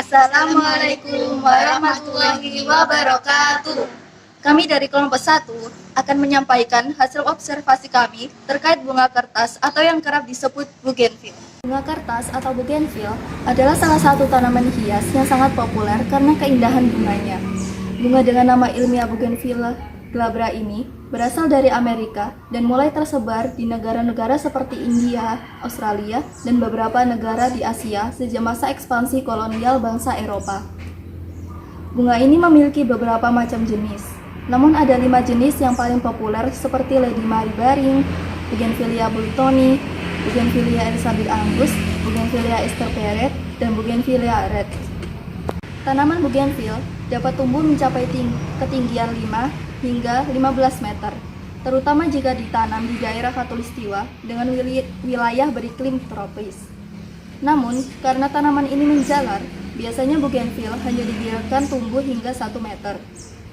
Assalamualaikum warahmatullahi wabarakatuh. Kami dari kelompok 1 akan menyampaikan hasil observasi kami terkait bunga kertas atau yang kerap disebut bougainville. Bunga kertas atau bougainville adalah salah satu tanaman hias yang sangat populer karena keindahan bunganya. Bunga dengan nama ilmiah bougainville glabra ini berasal dari Amerika dan mulai tersebar di negara-negara seperti India, Australia, dan beberapa negara di Asia sejak masa ekspansi kolonial bangsa Eropa. Bunga ini memiliki beberapa macam jenis, namun ada 5 jenis yang paling populer seperti Lady Mary Baring, Bougainvillea bultoni, Bougainvillea Elizabeth Angus, Bougainvillea Esther Perret, dan Bougainvillea Red. Tanaman bougainville dapat tumbuh mencapai ketinggian 5 hingga 15 meter, terutama jika ditanam di daerah khatulistiwa dengan wilayah beriklim tropis. Namun, karena tanaman ini menjalar, biasanya bougainville hanya dibiarkan tumbuh hingga 1 meter.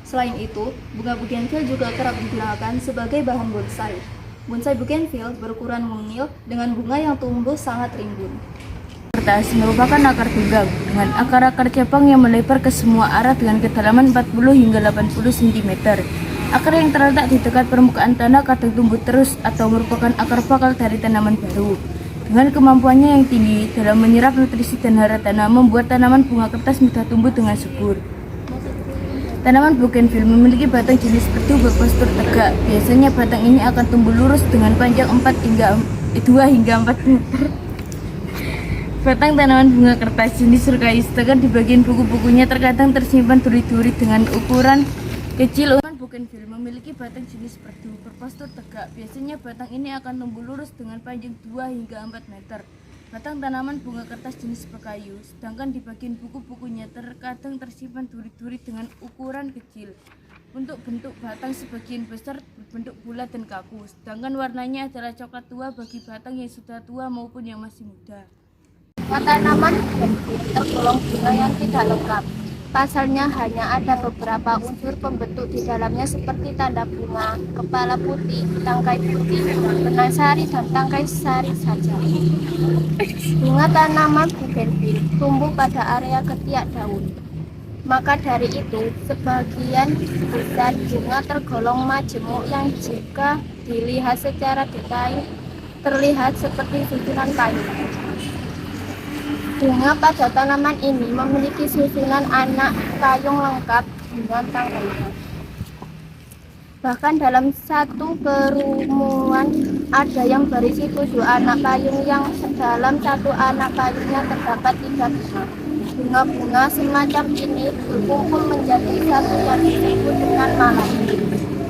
Selain itu, bunga bougainville juga kerap digunakan sebagai bahan bonsai. Bonsai bougainville berukuran mungil dengan bunga yang tumbuh sangat rimbun. Kertas merupakan akar tunggang dengan akar-akar cabang yang melebar ke semua arah dengan kedalaman 40 hingga 80 cm. Akar yang terletak di dekat permukaan tanah kadang tumbuh terus atau merupakan akar bakal dari tanaman baru. Dengan kemampuannya yang tinggi dalam menyerap nutrisi dan hara tanah, membuat tanaman bunga kertas mudah tumbuh dengan subur. Tanaman bougainville memiliki batang jenis perdu berpostur tegak. Biasanya batang ini akan tumbuh lurus dengan panjang 2 hingga 4 meter. Batang tanaman bunga kertas jenis Surkais, sedangkan di bagian buku-bukunya terkadang tersimpan duri-duri dengan ukuran kecil. Tanaman bougainville memiliki batang jenis perdu berpostur tegak. Biasanya batang ini akan tumbuh lurus dengan panjang 2 hingga 4 meter. Batang tanaman bunga kertas jenis pekayu, sedangkan di bagian buku-bukunya terkadang tersimpan duri-duri dengan ukuran kecil. Untuk bentuk batang sebagian besar berbentuk bulat dan kaku, sedangkan warnanya adalah coklat tua bagi batang yang sudah tua maupun yang masih muda. Tanaman bougainville tergolong bunga yang tidak lengkap. Pasalnya hanya ada beberapa unsur pembentuk di dalamnya seperti tanda bunga, kepala putih, tangkai putih, benang sari, dan tangkai sari saja. Bunga tanaman bougainville tumbuh pada area ketiak daun. Maka dari itu, sebagian besar bunga tergolong majemuk yang jika dilihat secara detail terlihat seperti susunan kayu. Bunga pada tanaman ini memiliki susunan anak payung lengkap dengan tangkainya. Bahkan dalam satu kerumunan ada yang berisi 7 anak payung yang dalam satu anak payungnya terdapat 3 bunga. Bunga-bunga semacam ini berkumpul menjadi satu yang disebut dengan malai.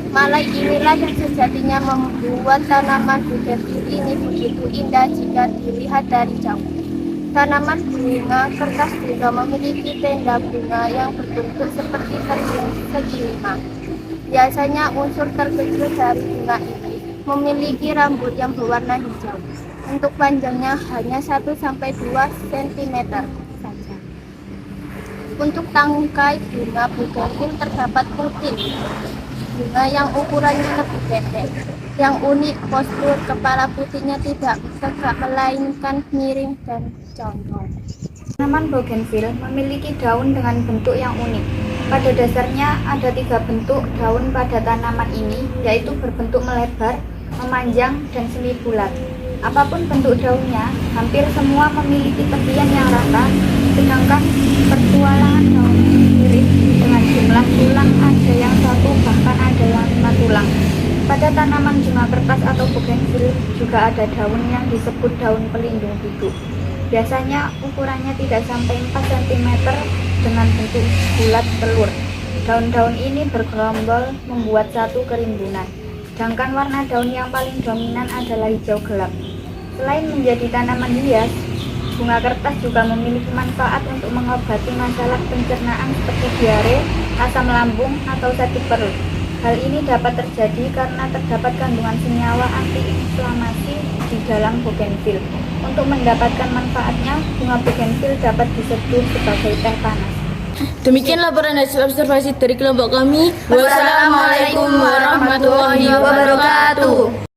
Malai inilah yang sejatinya membuat tanaman bougainville ini begitu indah jika dilihat dari jauh. Tanaman bunga kertas juga memiliki tenda bunga yang berbentuk seperti segi 5. Biasanya unsur terkecil dari bunga ini memiliki rambut yang berwarna hijau. Untuk panjangnya hanya 1-2 cm saja. Untuk tangkai bunga bougainville terdapat putih. Bunga yang ukurannya lebih pendek. Yang unik, postur kepala putihnya tidak tegak melainkan miring dan condong. Tanaman bougainville memiliki daun dengan bentuk yang unik. Pada dasarnya ada 3 bentuk daun pada tanaman ini, yaitu berbentuk melebar, memanjang, dan semi bulat. Apapun bentuk daunnya, hampir semua memiliki tepian yang rata, sedangkan pertualangan daun mirip dengan jumlah tulang ada yang 1 bahkan ada yang 5 tulang. Pada tanaman bunga kertas atau bougainville juga ada daun yang disebut daun pelindung duduk. Biasanya ukurannya tidak sampai 4 cm dengan bentuk bulat telur. Daun-daun ini bergerombol membuat satu kerimbunan. Sedangkan warna daun yang paling dominan adalah hijau gelap. Selain menjadi tanaman hias, bunga kertas juga memiliki manfaat untuk mengobati masalah pencernaan seperti diare, asam lambung, atau sakit perut. Hal ini dapat terjadi karena terdapat kandungan senyawa antiinflamasi di dalam bougainville. Untuk mendapatkan manfaatnya, bunga bougainville dapat diseduh sebagai teh panas. Demikian laporan hasil observasi dari kelompok kami. Wassalamualaikum warahmatullahi wabarakatuh.